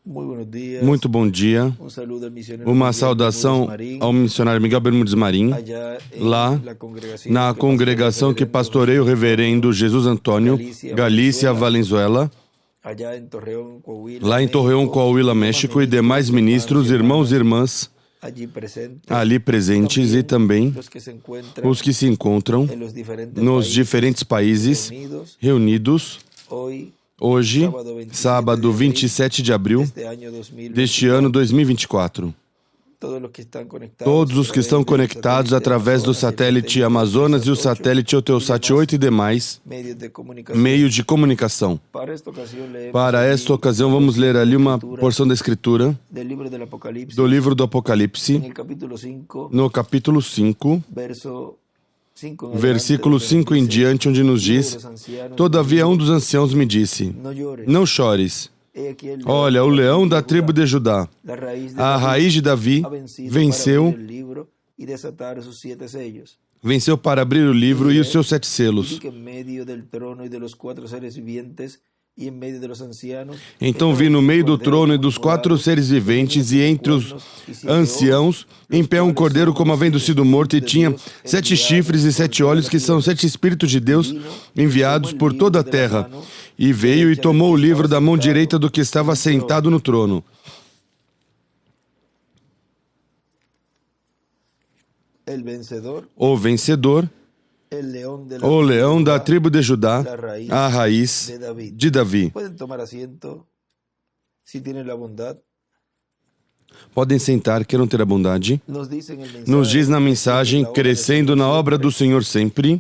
Muito bom dia. Uma saudação ao missionário Miguel Bermúdez Marim, lá na congregação que pastoreia o reverendo Jesus Antônio, Galícia, Valenzuela, lá em Torreón, Coahuila, México, e demais ministros, irmãos e irmãs ali presentes, e também os que se encontram nos diferentes países reunidos hoje, sábado 27 de abril deste ano 2024. Todos os que estão conectados através do satélite Amazonas e o satélite Eutelsat 8 e demais meios de comunicação. Para esta ocasião, vamos ler ali uma porção da Escritura do livro do Apocalipse, no capítulo 5, versículo 5 em diante, onde nos diz: Todavia um dos anciãos me disse, não chores. Olha, o leão da tribo de Judá, a raiz de Davi, venceu para abrir o livro e os seus 7 selos. Então vi no meio do trono e dos 4 seres viventes e entre os anciãos, em pé um cordeiro como havendo sido morto, e tinha 7 chifres e 7 olhos, que são 7 Espíritos de Deus enviados por toda a terra. E veio e tomou o livro da mão direita do que estava sentado no trono. O vencedor, o leão da tribo de Judá, a raiz de Davi. Podem sentar, queiram ter a bondade. Nos diz na mensagem, crescendo na obra do Senhor sempre,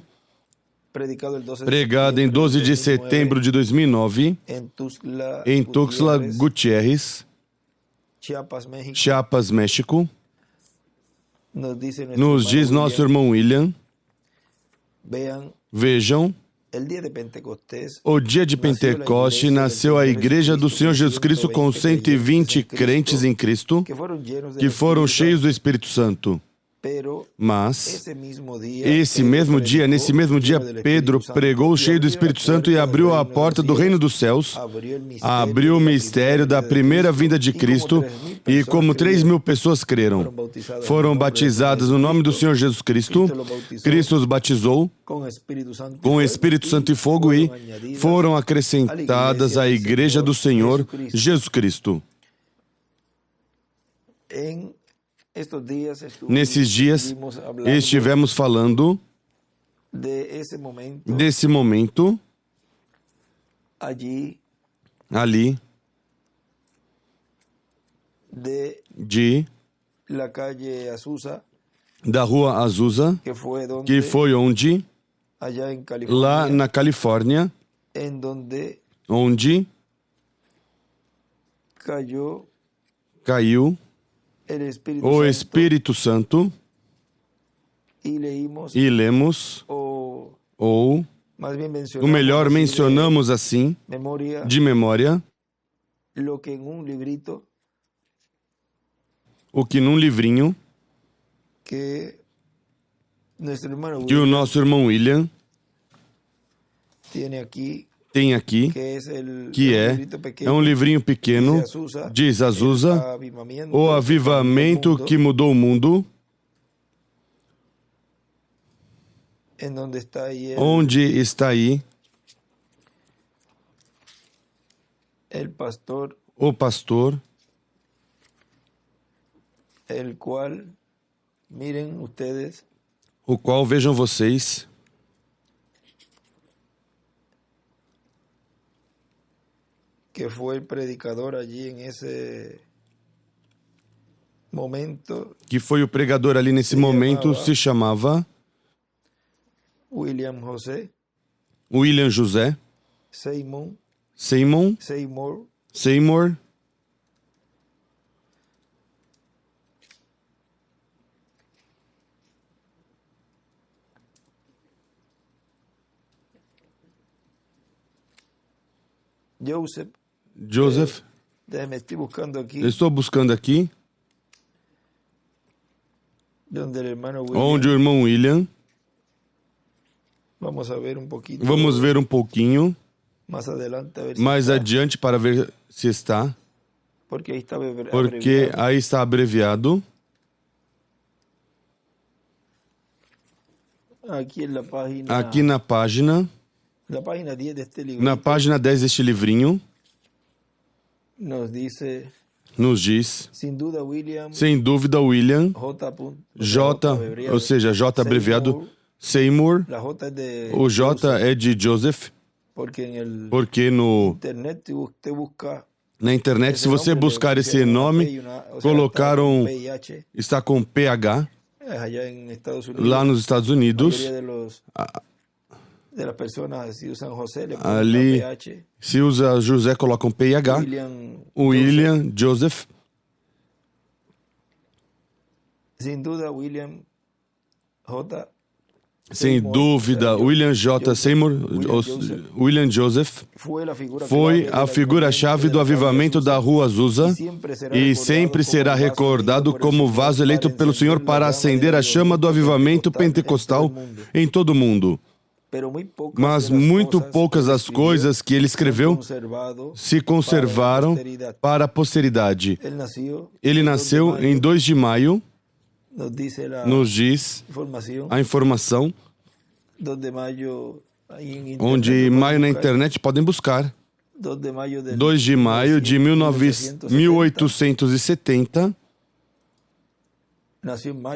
pregada em 12 de setembro de 2009, em Tuxtla Gutiérrez, Chiapas, México. Nos diz nosso irmão William: vejam, o dia de Pentecoste nasceu a Igreja do Senhor Jesus Cristo com 120 crentes em Cristo que foram cheios do Espírito Santo. Mas, nesse mesmo dia, Pedro pregou cheio do Espírito Santo e abriu a porta do reino dos céus, abriu o mistério da primeira vinda de Cristo, e como 3.000 pessoas creram. Foram batizadas no nome do Senhor Jesus Cristo. Cristo os batizou com o Espírito Santo e fogo, e foram acrescentadas à Igreja do Senhor Jesus Cristo. Nesses dias, estivemos falando desse momento ali da rua Azusa, que foi onde, lá na Califórnia, onde caiu o Espírito Santo, e lemos, ou melhor, mencionamos assim, de memória, o que num livrinho que o nosso irmão William tem aqui, que é um livrinho pequeno, diz Azusa, o avivamento que mudou o mundo, onde está aí o pastor, o qual, vejam vocês, que foi o predicador ali nesse momento, se chamava William José Seymour. Joseph. Estou buscando aqui. Onde o irmão William. Vamos ver um pouquinho mais adiante para ver se está. porque aí está abreviado. Aqui na página 10 deste livrinho, nos diz, sem dúvida, William, ou seja, J abreviado, Seymour, o J é de Joseph, porque na internet, se você buscar esse nome, colocaram, está com PH, lá nos Estados Unidos, ali se usa José, colocam PH, William, Joseph, sem dúvida, William J. Seymour, William Joseph, foi a figura-chave do avivamento da Rua Azusa e sempre será recordado como vaso eleito pelo Senhor para acender a chama do avivamento pentecostal em todo o mundo. Mas muito poucas das coisas que ele escreveu se conservaram para a posteridade. Ele nasceu em 2 de maio, nos diz a informação, onde maio na internet podem buscar. 2 de maio de 1870,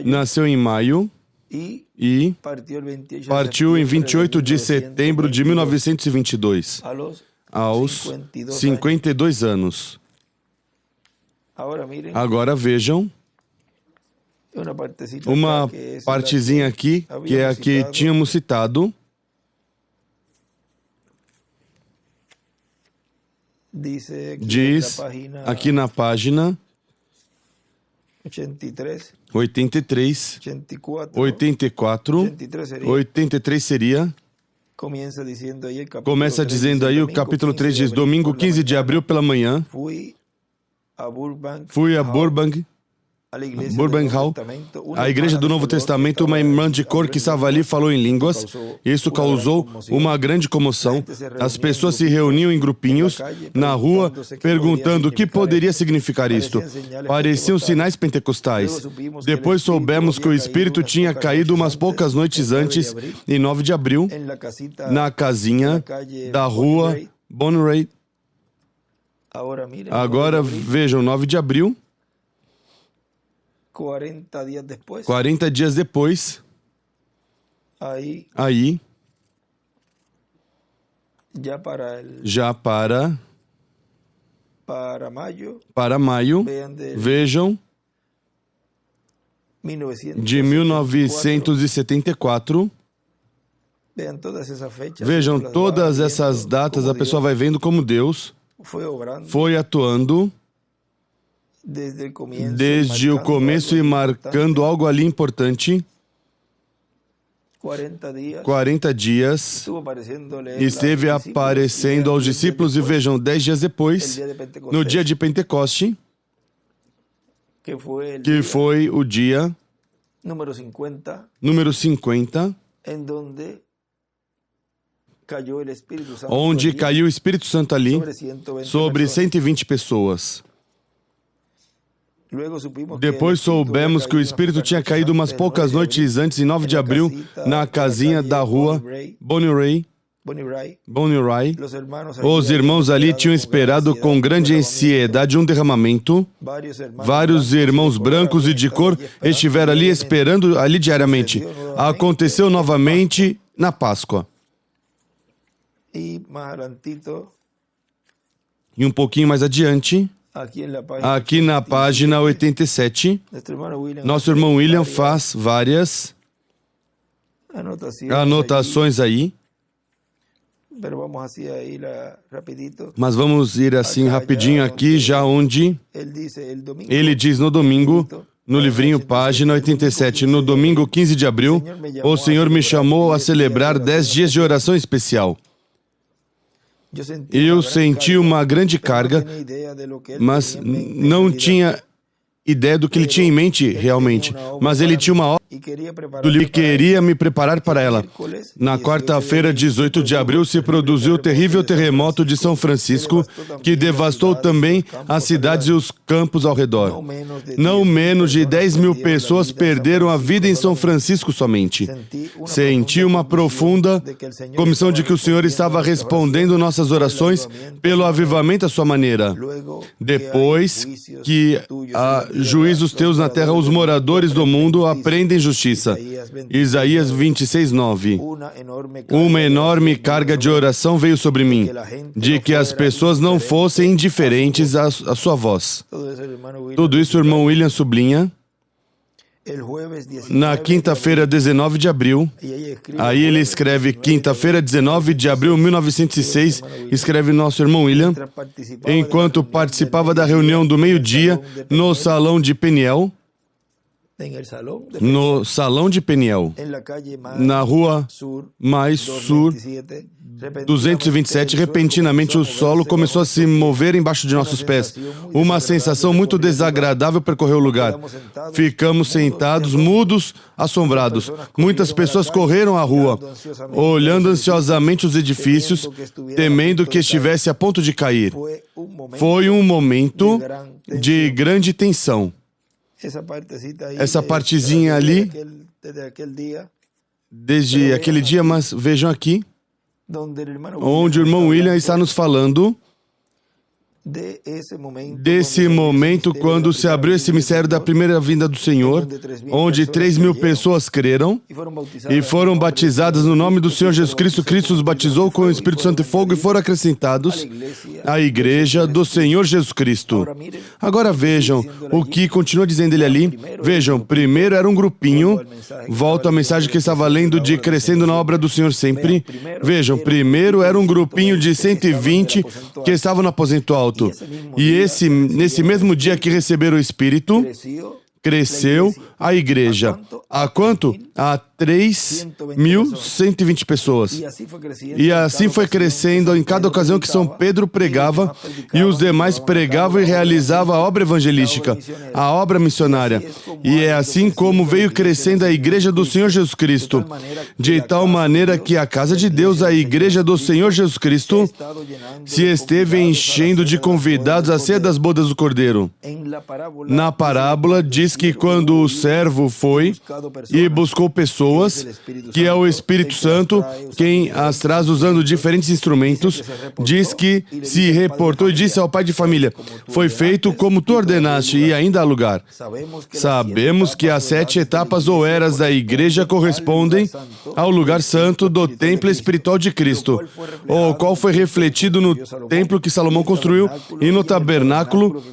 nasceu em maio e partiu em 28 de setembro de 1922, aos 52 anos. Agora vejam uma partezinha aqui, que é a que tínhamos citado. Diz aqui na página 83, 84, 83 seria. Começa dizendo aí, o capítulo 3 diz, domingo 15 de abril pela manhã, fui a Burbank Hall, a igreja do Novo Testamento, uma irmã de cor que estava ali falou em línguas. Isso causou uma grande comoção. As pessoas se reuniam em grupinhos na rua, perguntando o que poderia significar isto. Pareciam sinais pentecostais. Depois soubemos que o Espírito tinha caído umas poucas noites antes, em 9 de abril, na casinha da rua Bonneray. Agora vejam, 9 de abril. 40 dias depois, aí, já para maio, vejam, de 1974, vejam todas essas datas, a pessoa vai vendo como Deus foi atuando desde o começo e marcando algo ali importante. 40 dias esteve aparecendo aos discípulos e vejam, 10 dias depois, no dia de Pentecoste, que foi o dia número 50, onde caiu o Espírito Santo ali sobre 120 pessoas. Depois soubemos que o Espírito tinha caído umas poucas noites antes, em 9 de abril, na casinha da rua Bonneray. Os irmãos ali tinham esperado com grande ansiedade um derramamento. Vários irmãos brancos e de cor estiveram ali esperando ali diariamente. Aconteceu novamente na Páscoa. E um pouquinho mais adiante, aqui na página 87, nosso irmão William faz várias anotações aí. Mas vamos ir assim rapidinho aqui, já onde ele diz no domingo, no livrinho, página 87, no domingo 15 de abril, o Senhor me chamou a celebrar 10 dias de oração especial. Eu senti uma grande carga, mas não tinha ideia do que ele tinha em mente realmente, mas ele tinha uma obra e queria me preparar para ela. Na quarta-feira, 18 de abril, se produziu o terrível terremoto de São Francisco, que devastou também as cidades e os campos ao redor. Não menos de 10.000 pessoas perderam a vida em São Francisco somente. Senti uma profunda comissão de que o Senhor estava respondendo nossas orações pelo avivamento à sua maneira. Depois que há juízos teus na terra, os moradores do mundo aprendem justiça. Isaías 26:9. Uma enorme carga de oração veio sobre mim, de que as pessoas não fossem indiferentes à sua voz. Tudo isso o irmão William sublinha. Na quinta-feira, 19 de abril, aí ele escreve, quinta-feira, 19 de abril de 1906, escreve nosso irmão William, enquanto participava da reunião do meio-dia no Salão de Peniel, na rua mais sul, 227, repentinamente o solo começou a se mover embaixo de nossos pés. Uma sensação muito desagradável percorreu o lugar. Ficamos sentados, mudos, assombrados. Muitas pessoas correram à rua, olhando ansiosamente os edifícios, temendo que estivesse a ponto de cair. Foi um momento de grande tensão. Essa partezinha ali, desde aquele dia, mas vejam aqui, onde o irmão William está nos falando desse momento quando se abriu esse mistério da primeira vinda do Senhor, onde 3.000 pessoas creram e foram batizadas no nome do Senhor Jesus Cristo. Cristo os batizou com o Espírito Santo e fogo e foram acrescentados à igreja do Senhor Jesus Cristo. Agora vejam o que continua dizendo ele ali. Vejam, primeiro era um grupinho, volto à mensagem que estava lendo de crescendo na obra do Senhor sempre. Vejam, primeiro era um grupinho de 120 que estavam no aposento alto. E nesse mesmo dia que receberam o Espírito, cresceu a igreja. A quanto? A 3.120 pessoas. E assim foi crescendo em cada ocasião que São Pedro pregava e os demais pregavam e realizavam a obra evangelística, a obra missionária. E é assim como veio crescendo a igreja do Senhor Jesus Cristo, de tal maneira que a casa de Deus, a igreja do Senhor Jesus Cristo, se esteve enchendo de convidados à ceia das bodas do Cordeiro. Na parábola diz que quando o servo foi e buscou pessoas, que é o Espírito Santo, quem as traz usando diferentes instrumentos, diz que se reportou e disse ao pai de família, foi feito como tu ordenaste e ainda há lugar. Sabemos que as 7 etapas ou eras da igreja correspondem ao lugar santo do templo espiritual de Cristo, o qual foi refletido no templo que Salomão construiu e no tabernáculo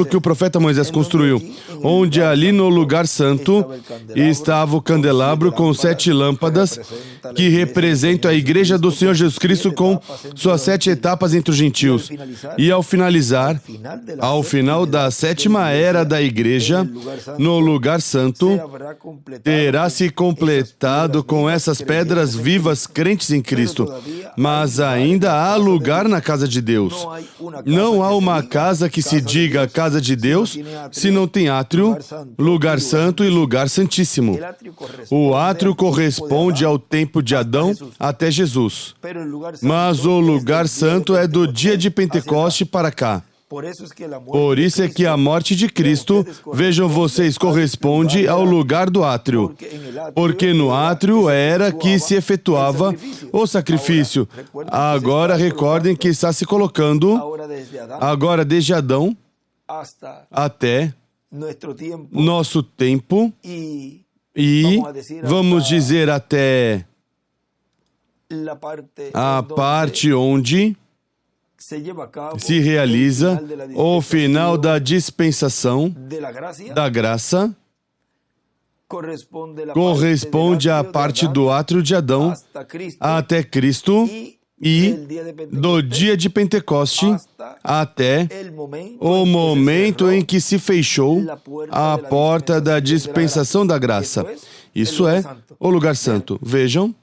que o profeta Moisés construiu, onde ali no lugar santo estava o candelabro com 7 lâmpadas que representam a igreja do Senhor Jesus Cristo com suas 7 etapas entre os gentios. E ao final da 7ª era da igreja, no lugar santo, terá se completado com essas pedras vivas crentes em Cristo. Mas ainda há lugar na casa de Deus. Não há uma casa que se diga casa de Deus se não tem átrio, lugar santo e lugar santíssimo. O átrio corresponde ao tempo de Adão até Jesus. Mas o lugar santo é do dia de Pentecoste para cá. Por isso é que a morte de Cristo, vejam vocês, corresponde ao lugar do átrio. Porque no átrio era que se efetuava o sacrifício. Agora recordem que está se colocando, agora desde Adão até nosso tempo e, vamos dizer, até a parte onde se realiza o final da dispensação da graça, corresponde à parte do átrio de Adão até Cristo e do dia de Pentecoste até o momento em que se fechou a porta da dispensação da graça. Isso é o lugar santo. Vejam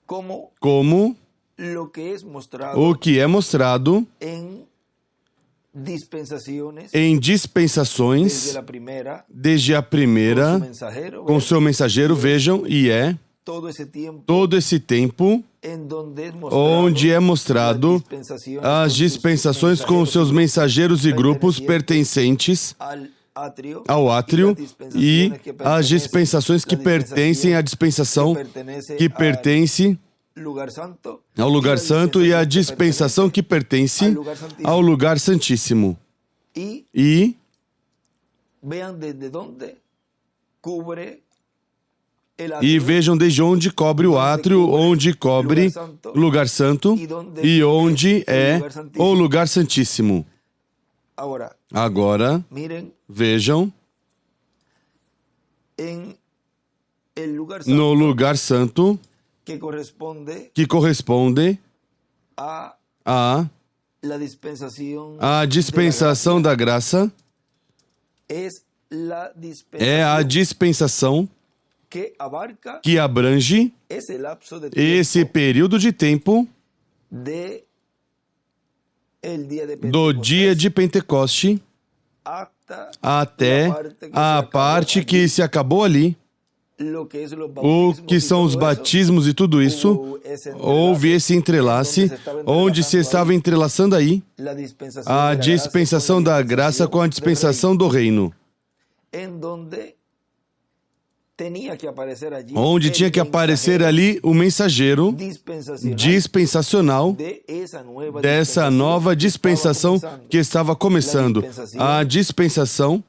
como o que é mostrado em dispensações, desde a primeira, com seu mensageiro, vejam, e é todo esse tempo onde é mostrado as dispensações com seus mensageiros e grupos pertencentes ao átrio e as dispensações que pertencem à dispensação que pertence ao lugar santo e a dispensação que pertence ao lugar santíssimo. E vejam desde onde cobre o átrio, onde cobre o lugar santo e onde é o lugar santíssimo. Agora, vejam, no lugar santo, que corresponde à dispensação da graça, é a dispensação que abrange esse período de tempo do dia de Pentecoste até a parte que se acabou ali, o que são os batismos e tudo isso. Houve esse entrelace, onde se estava entrelaçando aí a dispensação da graça com a dispensação do reino, onde tinha que aparecer ali o mensageiro dispensacional dessa nova dispensação que estava começando, a dispensação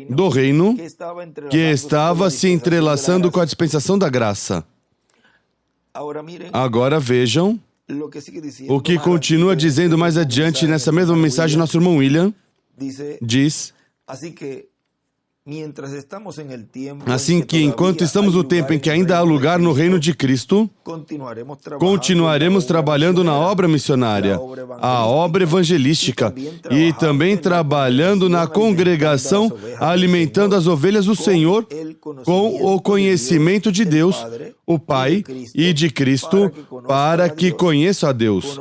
do reino que estava se entrelaçando com a dispensação da graça. Agora vejam o que continua dizendo mais adiante nessa mesma mensagem. Nosso irmão William diz: assim que, enquanto estamos no tempo em que ainda há lugar no reino de Cristo, continuaremos trabalhando na obra missionária, a obra evangelística, e também trabalhando na congregação, alimentando as ovelhas do Senhor com o conhecimento de Deus, o Pai, e de Cristo, para que conheçam a Deus.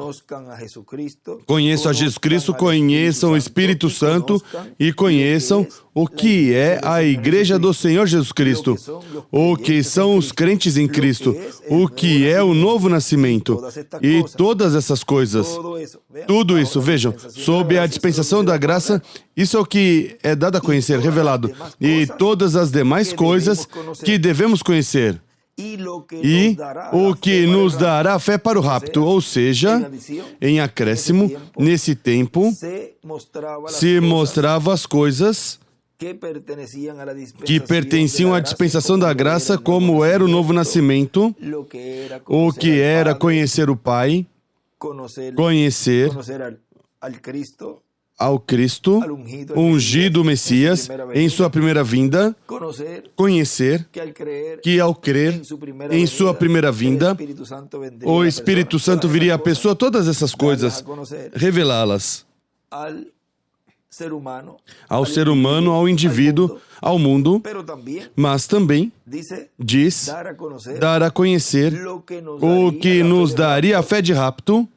Conheçam a Jesus Cristo, conheçam o Espírito Santo e conheçam o que é a Igreja do Senhor Jesus Cristo, o que são os crentes em Cristo, o que é o novo nascimento e todas essas coisas. Tudo isso, vejam, sob a dispensação da graça, isso é o que é dado a conhecer, revelado, e todas as demais coisas que devemos conhecer. E o que nos dará fé para o rapto, ou seja, em acréscimo, nesse tempo, se mostrava as coisas que pertenciam à dispensação da graça, como era o novo nascimento, o que era conhecer o Pai, conhecer ao Cristo, ungido Messias, em sua primeira vinda, conhecer que ao crer em sua primeira vinda, o Espírito Santo viria à pessoa, todas essas coisas, revelá-las ao ser humano, ao indivíduo, ao mundo, mas também diz dar a conhecer o que nos daria a fé de rapto,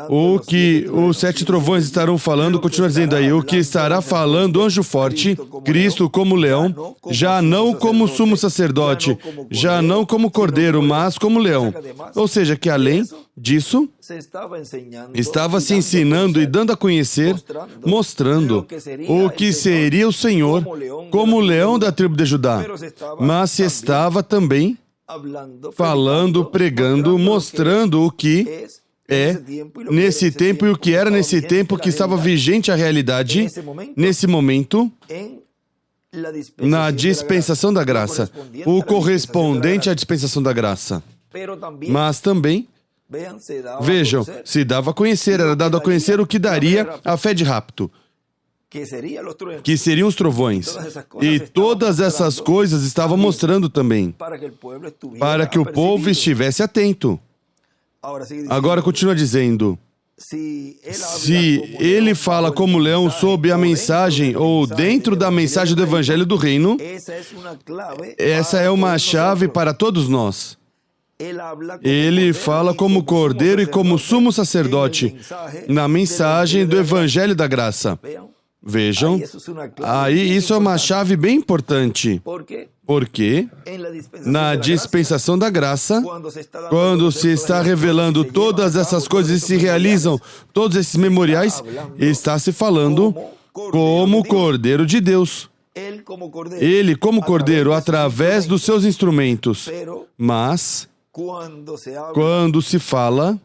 o que os 7 trovões estarão falando, continua dizendo aí, o que estará falando o anjo forte, Cristo como leão, já não como sumo sacerdote, já não como cordeiro, mas como leão. Ou seja, que além disso, estava se ensinando e dando a conhecer, mostrando o que seria o Senhor como leão da tribo de Judá, mas se estava também falando, pregando, mostrando o que é nesse tempo e o que era nesse tempo que estava vigente a realidade, nesse momento, na dispensação da graça, o correspondente à dispensação da graça. Mas também, vejam, se dava a conhecer, era dado a conhecer o que daria a fé de rapto, que seriam os trovões. E todas essas coisas estavam mostrando também, para que o povo estivesse atento. Agora continua dizendo, se ele fala como leão sob a mensagem ou dentro da mensagem do Evangelho do Reino, essa é uma chave para todos nós. Ele fala como cordeiro e como sumo sacerdote na mensagem do Evangelho da Graça. Vejam, aí isso é uma chave bem importante. Porque na dispensação da graça, quando se está revelando todas essas coisas e se realizam todos esses memoriais, está se falando como Cordeiro de Deus. Ele, como Cordeiro, através dos seus instrumentos. Mas, quando se fala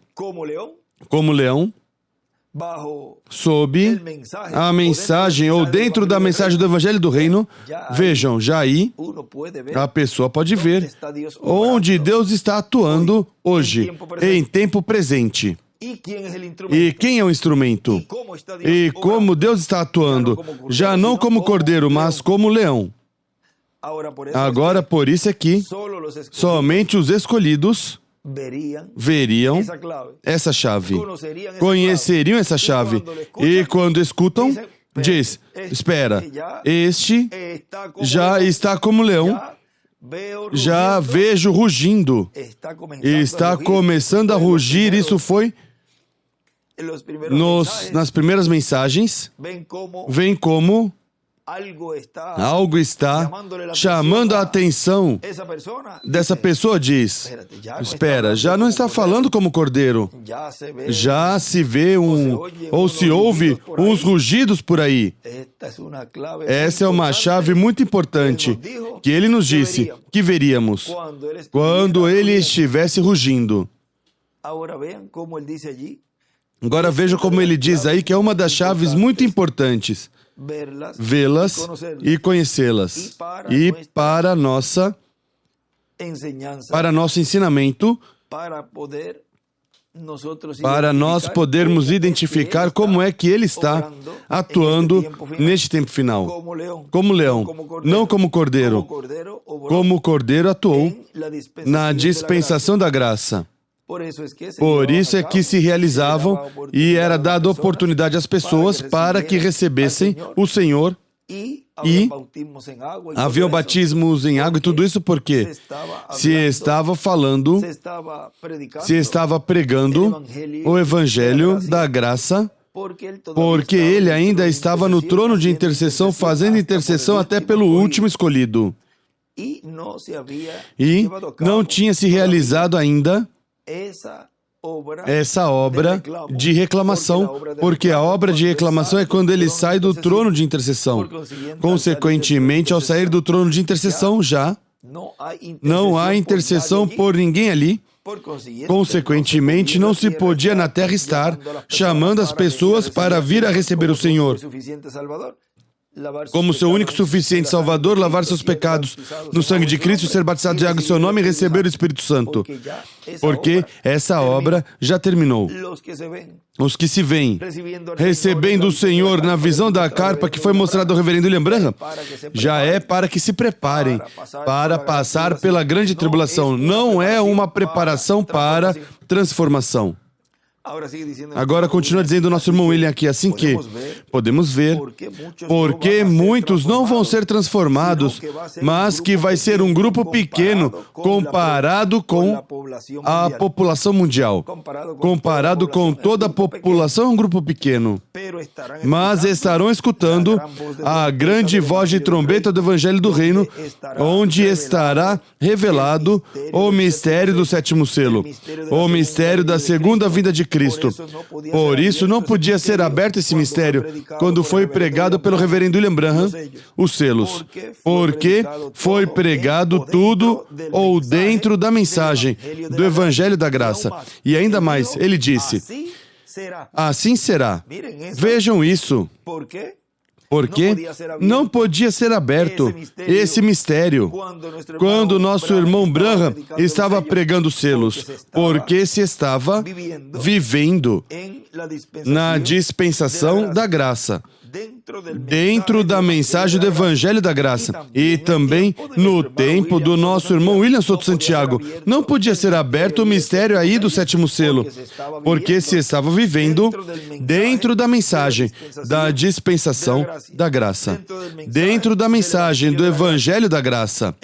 como leão, sob a mensagem ou dentro da mensagem do Evangelho do Reino, vejam, já aí a pessoa pode ver onde Deus está atuando hoje, em tempo presente. E quem é o instrumento? E como Deus está atuando, já não como cordeiro, mas como leão. Agora, por isso é que somente os escolhidos veriam essa chave, conheceriam essa chave. E quando escutam, diz, espera, este já está como leão, já vejo rugindo, está começando a rugir. Isso foi nas primeiras mensagens, vem como algo está chamando a atenção dessa pessoa. Diz, espera, já não está falando como cordeiro, já se vê ou se ouve uns rugidos por aí. Essa é uma chave muito importante que ele nos disse que veríamos quando ele estivesse rugindo. Agora vejam como ele diz aí que é uma das chaves muito importantes. Vê-las e conhecê-las. E para nosso ensinamento, para nós podermos identificar como é que ele está atuando neste tempo final. Como leão, não como cordeiro. Como cordeiro atuou na dispensação da graça. Por isso é que se realizavam e era dada oportunidade às pessoas para que recebessem o Senhor, e havia batismos em água e tudo isso porque se estava falando, se estava pregando o Evangelho da graça, porque ele ainda estava no trono de intercessão, fazendo intercessão até pelo último escolhido. E não tinha se realizado ainda essa obra de reclamação, porque a obra de reclamação é quando ele sai do trono de intercessão. Consequentemente, ao sair do trono de intercessão, já não há intercessão por ninguém ali. Consequentemente, não se podia na terra estar chamando as pessoas para vir a receber o Senhor como seu único suficiente Salvador, lavar seus pecados no sangue de Cristo, ser batizado de água em seu nome e receber o Espírito Santo. Porque essa obra já terminou. Os que se veem recebendo o Senhor na visão da carpa que foi mostrada ao reverendo William Branham, já é para que se preparem para passar pela grande tribulação. Não é uma preparação para transformação. Agora continua dizendo o nosso irmão William aqui, assim que podemos ver porque muitos não vão ser transformados, mas que vai ser um grupo pequeno comparado com a população mundial. Comparado com toda a população, é um grupo pequeno. Mas estarão escutando a grande voz de trombeta do Evangelho do Reino, onde estará revelado o mistério do sétimo selo, o mistério da segunda vinda de Cristo. Por isso, não podia ser aberto esse mistério quando foi pregado pelo reverendo William Branham, os selos. Porque foi pregado tudo ou dentro da mensagem do Evangelho da Graça. E ainda mais, ele disse, assim será. Vejam isso. Porque não podia ser aberto esse mistério quando o nosso irmão Branham estava pregando selos, porque se estava vivendo na dispensação da graça, dentro da mensagem do Evangelho da Graça, e também no tempo do nosso irmão William Souto Santiago. Não podia ser aberto o mistério aí do sétimo selo, porque se estava vivendo dentro da mensagem da dispensação da graça, dentro da mensagem do Evangelho da Graça.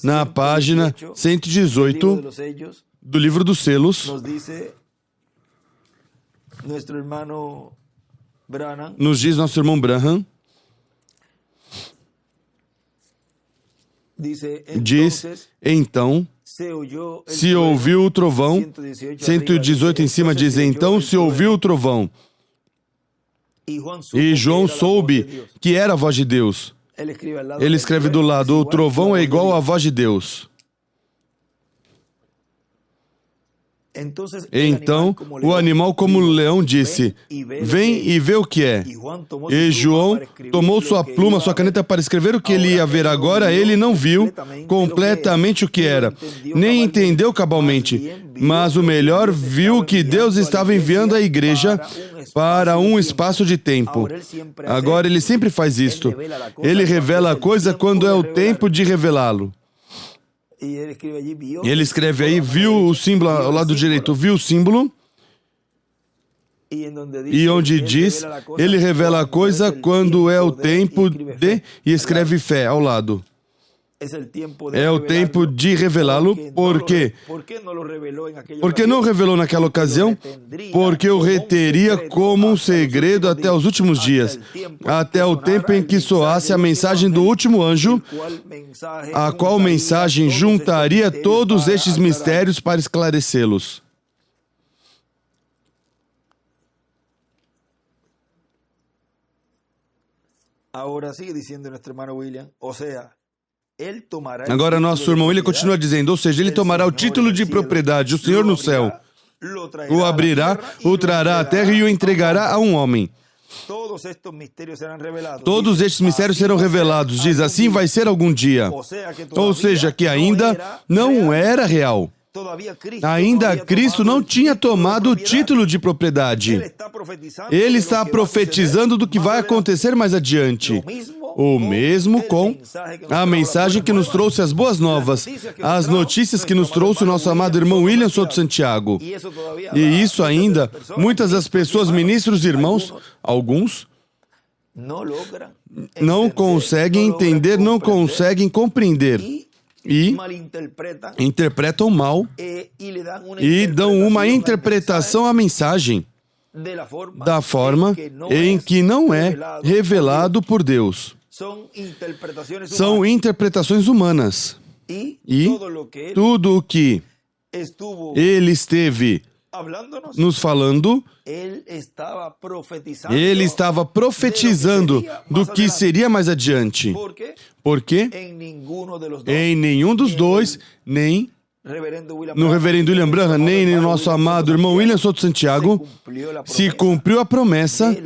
Na página 118 do livro dos selos, nos diz nosso irmão Branham, diz, então, se ouviu o trovão, 118 em cima diz, então se ouviu o trovão, e João soube que era a voz de Deus. Ele escreve do lado, o trovão é igual à voz de Deus. Então, o animal como o leão disse, vem e vê o que é. E João tomou sua pluma, sua caneta para escrever o que ele ia ver agora. Ele não viu completamente o que era, nem entendeu cabalmente. Mas o melhor, viu que Deus estava enviando a igreja para um espaço de tempo. Agora, ele sempre faz isto. Ele revela a coisa quando é o tempo de revelá-lo. Ele escreve aí, viu o símbolo ao lado direito, viu o símbolo, e onde diz, ele revela a coisa quando é o tempo de, e escreve fé ao lado. É o tempo de revelá-lo, por quê? Porque não revelou naquela ocasião, porque o reteria como um segredo até os últimos dias, até o tempo em que soasse a mensagem do último anjo, a qual mensagem juntaria todos estes mistérios para esclarecê-los. Agora nosso irmão William continua dizendo, ou seja, ele tomará o título de propriedade, o Senhor no céu o abrirá, o trará à terra e o entregará a um homem. Todos estes mistérios serão revelados, diz, assim vai ser algum dia. Ou seja, que ainda não era real. Ainda Cristo não tinha tomado o título de propriedade. Ele está profetizando do que vai acontecer mais adiante. O mesmo com a mensagem que nos trouxe as boas novas, as notícias que nos trouxe o nosso amado irmão William Soto Santiago. E isso ainda, muitas das pessoas, ministros e irmãos, alguns, não conseguem entender, não conseguem compreender. E interpretam mal e dão uma interpretação à mensagem da forma em que não é revelado por Deus. São interpretações humanas. E tudo o que ele esteve nos falando, ele estava profetizando do que seria mais adiante. Porque em nenhum dos dois, nem no reverendo William Branham, nem no nosso amado irmão William Soto Santiago, se cumpriu a promessa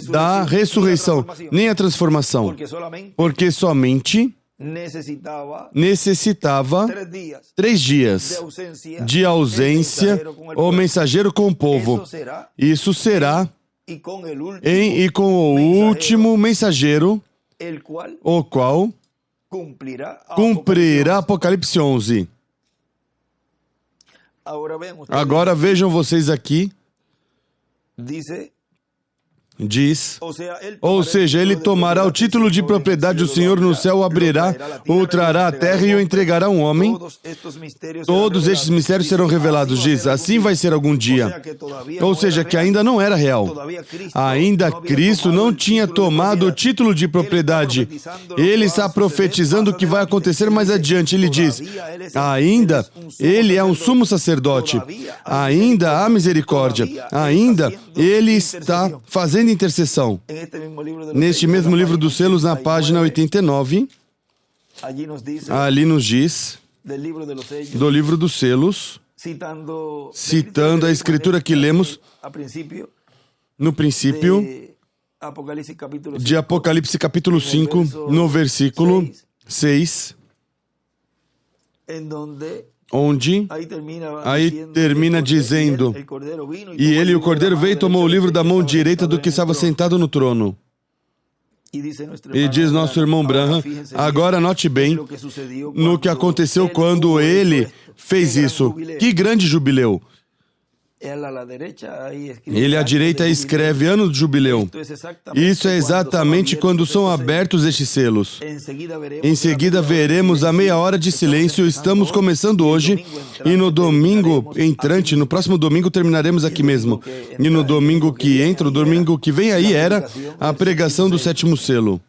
da ressurreição, nem a transformação. Porque somente necessitava 3 dias de ausência o mensageiro com o povo. Isso será e com o último mensageiro, o qual cumprirá Apocalipse 11. Agora vejam vocês aqui, diz, ou seja, ele tomará o título de propriedade, o Senhor no céu o abrirá, o trará à terra e o entregará a um homem. Todos estes mistérios serão revelados, diz, assim vai ser algum dia. Ou seja, que ainda não era real. Ainda Cristo não tinha tomado o título de propriedade. Ele está profetizando o que vai acontecer mais adiante. Ele diz, ainda ele é um sumo sacerdote. Ainda há misericórdia. Ainda ele está fazendo intercessão. Neste mesmo livro dos selos, na página 89, ali nos diz, do livro dos selos, citando a escritura que lemos no princípio de Apocalipse capítulo 5, no versículo 6, onde aí termina dizendo, e ele, o Cordeiro, veio e tomou o livro da mão direita do que estava sentado no trono. E diz nosso irmão Branham, agora note bem no que aconteceu quando ele fez isso. Que grande jubileu! Ele à direita escreve ano de jubileu. Isso é exatamente quando são abertos estes selos. Em seguida veremos a meia hora de silêncio. Estamos começando hoje e no domingo entrante, no próximo domingo terminaremos aqui mesmo. E no domingo que entra, o domingo que vem aí era a pregação do sétimo selo.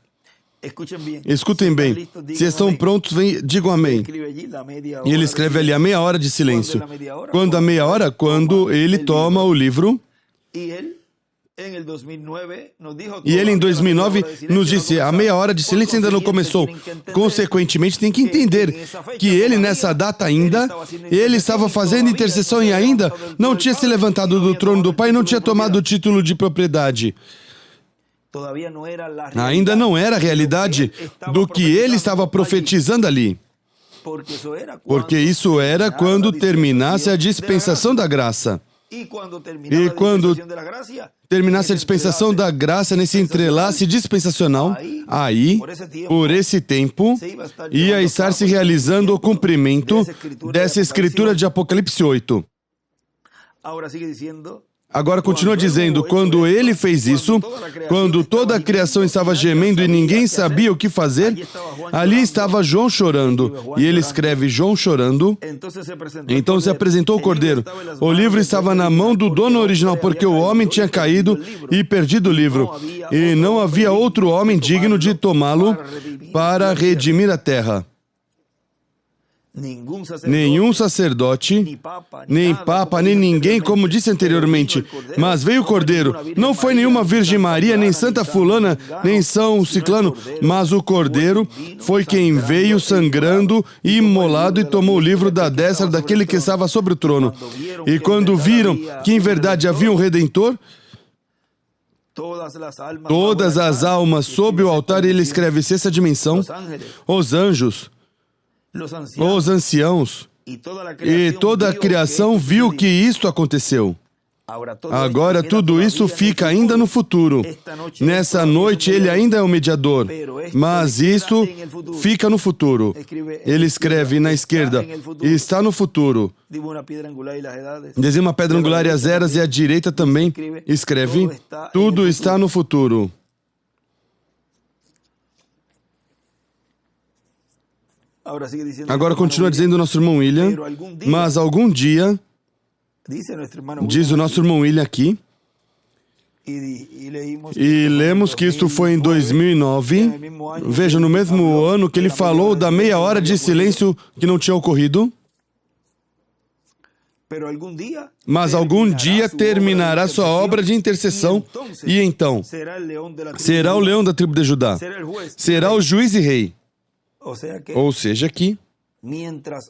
Escutem bem, se estão prontos, digam amém. E ele escreve ali a meia hora de silêncio. Quando a meia hora? Quando ele toma o livro. E ele em 2009 nos disse, a meia hora de silêncio ainda não começou. Consequentemente, tem que entender que ele nessa data ainda, ele estava fazendo intercessão e ainda não tinha se levantado do trono do Pai e não tinha tomado o título de propriedade. Ainda não era a realidade do que ele estava profetizando ali. Porque isso era quando terminasse a dispensação da graça. E quando terminasse a dispensação da graça nesse entrelace dispensacional, aí, por esse tempo, ia estar se realizando o cumprimento dessa escritura de Apocalipse 8. Agora continua dizendo, quando ele fez isso, quando toda a criação estava gemendo e ninguém sabia o que fazer, ali estava João chorando. E ele escreve João chorando. Então se apresentou o Cordeiro. O livro estava na mão do dono original, porque o homem tinha caído e perdido o livro. E não havia outro homem digno de tomá-lo para redimir a terra. Nenhum sacerdote, nem papa, nem ninguém, como disse anteriormente. Mas veio o Cordeiro. Não foi nenhuma Virgem Maria, nem Santa Fulana, nem São Ciclano, mas o Cordeiro foi quem veio sangrando, imolado e tomou o livro da destra daquele que estava sobre o trono. E quando viram que em verdade havia um Redentor, todas as almas sob o altar, ele escreve sexta dimensão, os anjos, os anciãos e toda a criação viu que isto aconteceu. Agora tudo isso fica ainda no futuro. Nessa noite ele ainda é o mediador, mas isto fica no futuro. Ele escreve na esquerda, está no futuro. Desenha uma pedra angular e as eras, e à direita também escreve, tudo está no futuro. Agora continua dizendo o nosso irmão William, mas algum dia, diz o nosso irmão William aqui, e lemos que isto foi em 2009, veja, no mesmo ano que ele falou da meia hora de silêncio que não tinha ocorrido, mas algum dia terminará sua obra de intercessão, e então será o leão da tribo de Judá, será o juiz e rei. Ou seja que,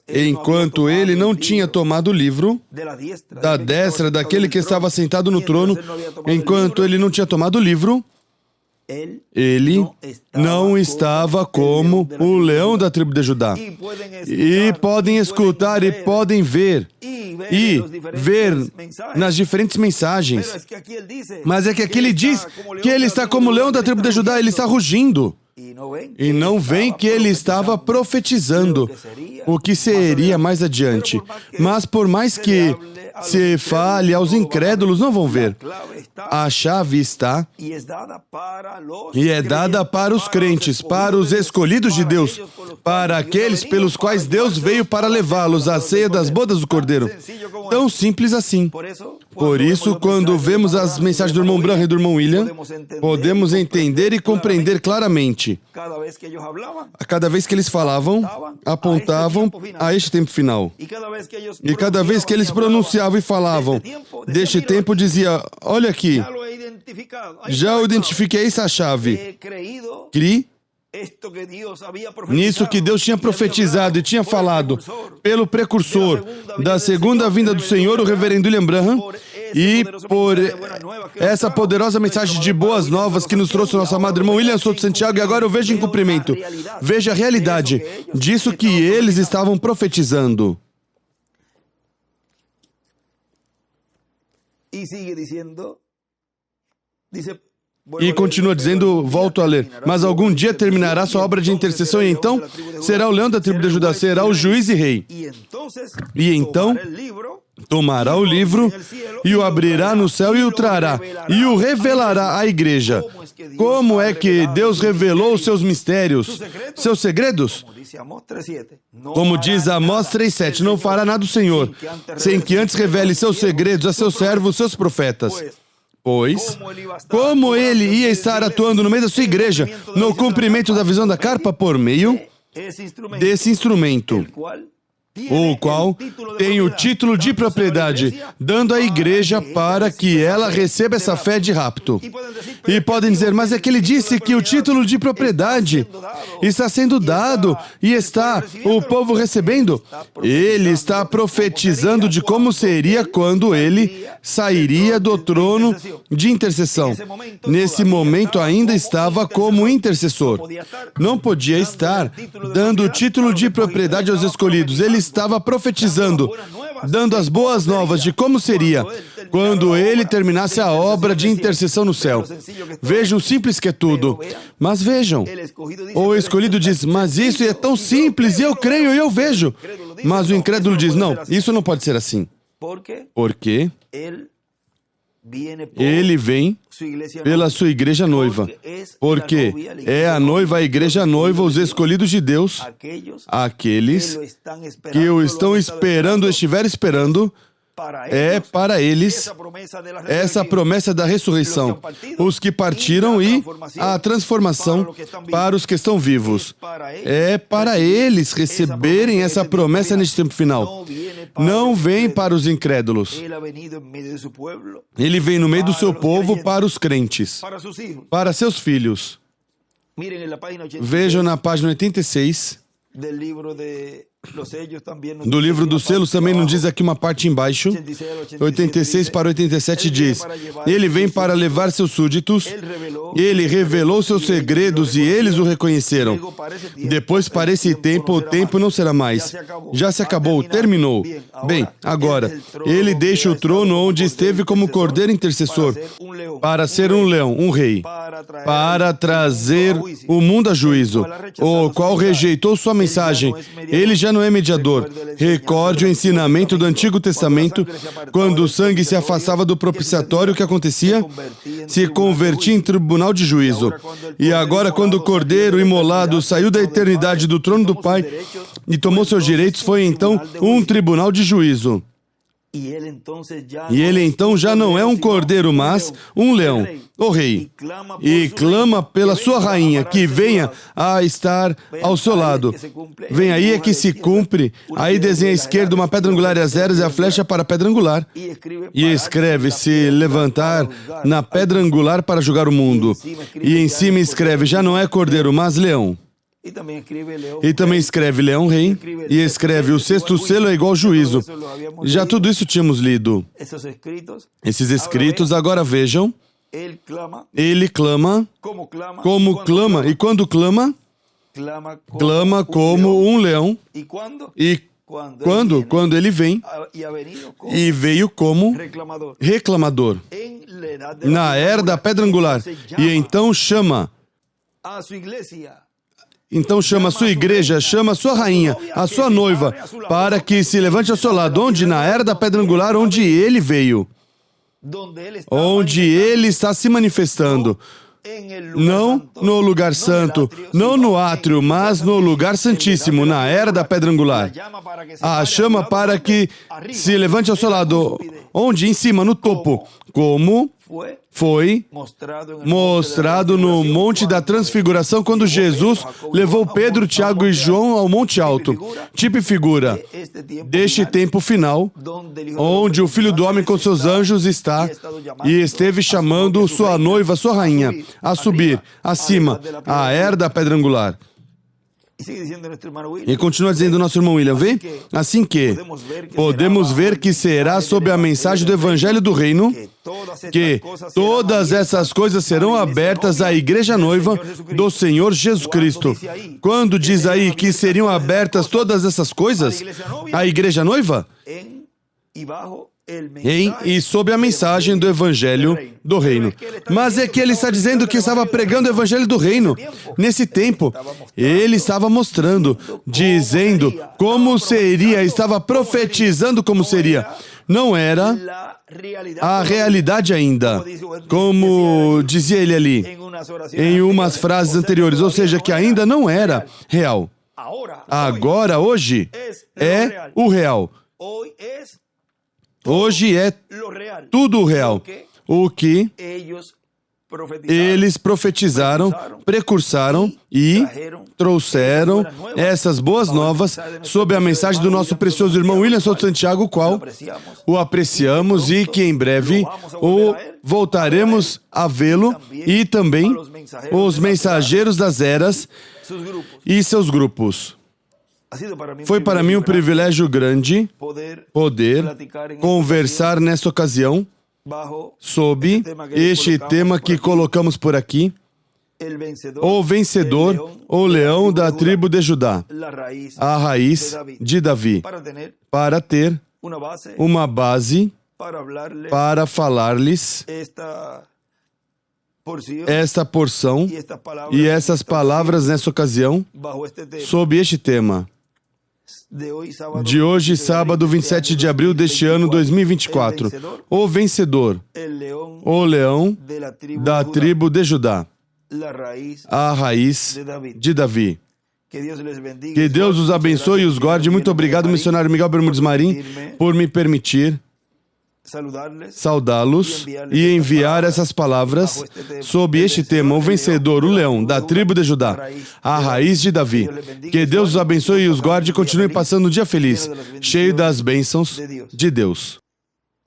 enquanto ele não tinha tomado o livro da destra daquele que estava sentado no trono, enquanto ele não tinha tomado o livro, ele não estava como o leão da tribo de Judá. E podem escutar e podem ver nas diferentes mensagens. Mas é que aqui ele diz que ele está como o leão da tribo de Judá, ele está rugindo. E não vem que ele estava profetizando o que seria mais adiante. Mas por mais que se fale aos incrédulos, não vão ver. A chave está e é dada para os crentes, para os escolhidos de Deus, para aqueles pelos quais Deus veio para levá-los à ceia das bodas do Cordeiro. Tão simples assim. Por isso, quando vemos as mensagens do irmão Branham e do irmão William, podemos entender e compreender claramente. Cada vez que eles falavam, apontavam a este tempo final. E cada vez que eles pronunciavam e falavam deste tempo, dizia, olha aqui, já eu identifiquei essa chave. Crie nisso que Deus tinha profetizado e tinha falado pelo precursor da segunda vinda do Senhor, o reverendo William Branham, e por essa poderosa mensagem de boas novas que nos trouxe o nosso amado irmão William Souto Santiago, e agora eu vejo em cumprimento. Veja a realidade disso que eles estavam profetizando. E continua dizendo, volto a ler, mas algum dia terminará sua obra de intercessão e então será o leão da tribo de Judá, será o juiz e rei. E então tomará o livro e o abrirá no céu e o trará, e o revelará à igreja. Como é que Deus revelou os seus mistérios, seus segredos? Como diz Amós 3,7, não fará nada o Senhor, sem que antes revele seus segredos a seus servos, seus profetas. Pois, como ele ia estar atuando no meio da sua igreja, no cumprimento da visão da carpa, por meio desse instrumento, o qual tem o título de propriedade, dando à igreja para que ela receba essa fé de rapto. E podem dizer, mas é que ele disse que o título de propriedade está sendo dado e está o povo recebendo. Ele está profetizando de como seria quando ele sairia do trono de intercessão. Nesse momento ainda estava como intercessor. Não podia estar dando o título de propriedade aos escolhidos. Ele estava profetizando, dando as boas novas de como seria quando ele terminasse a obra de intercessão no céu. Vejam o simples que é tudo. Mas vejam, o escolhido diz, mas isso é tão simples, e eu creio e eu vejo. Mas o incrédulo diz, não, isso não pode ser assim. Porque ele vem pela sua igreja noiva. Porque é a noiva, a igreja noiva, os escolhidos de Deus, aqueles que o estão esperando, estiver esperando, é para eles essa promessa da ressurreição. Os que partiram e a transformação para os que estão vivos. É para eles receberem essa promessa neste tempo final. Não vem para os incrédulos. Ele vem no meio do seu povo para os crentes, para seus filhos. Vejam na página 86 do livro dos selos, também não diz aqui uma parte embaixo, 86 para 87 diz, ele vem para levar seus súditos, ele revelou seus segredos e eles o reconheceram. Depois para esse tempo, o tempo não será mais. Já se acabou, terminou. Bem, agora, ele deixa o trono onde esteve como cordeiro intercessor, para ser um leão, um rei, para trazer o mundo a juízo, o qual rejeitou sua mensagem. Ele já não é mediador. Recorde o ensinamento do Antigo Testamento, quando o sangue se afastava do propiciatório, o que acontecia? Se convertia em tribunal de juízo. E agora, quando o cordeiro imolado saiu da eternidade do trono do Pai e tomou seus direitos, foi então um tribunal de juízo. E ele então já não é um cordeiro, mas um leão, o rei, e clama pela sua rainha, que venha a estar ao seu lado. Vem aí é que se cumpre. Aí desenha à esquerda uma pedra angular e as eras e a flecha para a pedra angular. E escreve, se levantar na pedra angular para julgar o mundo. E em cima escreve, já não é cordeiro, mas leão. E também escreve leão rei, e escreve o sexto selo é igual ao juízo. Já tudo isso tínhamos lido. Esses escritos, agora vejam, ele clama, como clama, e quando clama, clama como um leão, e quando ele vem, e veio como reclamador, na era da pedra angular, e então chama a sua igreja, chama a sua rainha, a sua noiva, para que se levante ao seu lado, onde na era da pedra angular, onde ele veio, onde ele está se manifestando. Não no lugar santo, não no átrio, mas no lugar santíssimo, na era da pedra angular. A chama para que se levante ao seu lado, onde? Em cima, no topo, como foi mostrado no Monte da Transfiguração, quando Jesus levou Pedro, Tiago e João ao Monte Alto. Tipo e figura deste tempo final, onde o Filho do Homem com seus anjos está e esteve chamando sua noiva, sua rainha, a subir, acima, a era da pedra angular. E continua dizendo nosso irmão William, vê? Assim que podemos ver que será sob a mensagem do Evangelho do Reino que todas essas coisas serão abertas à igreja noiva do Senhor Jesus Cristo. Quando diz aí que seriam abertas todas essas coisas à igreja noiva? e sob a mensagem do Evangelho do Reino. Mas é que ele está dizendo que estava pregando o Evangelho do Reino. Nesse tempo, ele estava mostrando, dizendo como seria, estava profetizando como seria. Não era a realidade ainda, como dizia ele ali, em umas frases anteriores, ou seja, que ainda não era real. Agora, hoje, é o real. Hoje é tudo real. O que eles profetizaram, precursaram e trouxeram essas boas novas sob a mensagem do nosso precioso irmão William Souto Santiago, o qual o apreciamos e que em breve voltaremos a vê-lo, e também os mensageiros das eras e seus grupos. Foi para mim um privilégio grande poder conversar nessa ocasião sob este tema que colocamos por aqui, o vencedor, o leão da tribo de Judá, a raiz de Davi, para ter uma base para falar-lhes esta porção e essas palavras nessa ocasião sob este tema. De hoje, sábado 27 de abril deste ano 2024, o vencedor, o leão da tribo de Judá, a raiz de Davi. Que Deus os abençoe e os guarde. Muito obrigado, missionário Miguel Bermudes Marim, por me permitir saudá-los e enviar essas palavras sob este tema, o vencedor, o leão da tribo de Judá, a raiz de Davi. Que Deus os abençoe e os guarde e continue passando um dia feliz, cheio das bênçãos de Deus.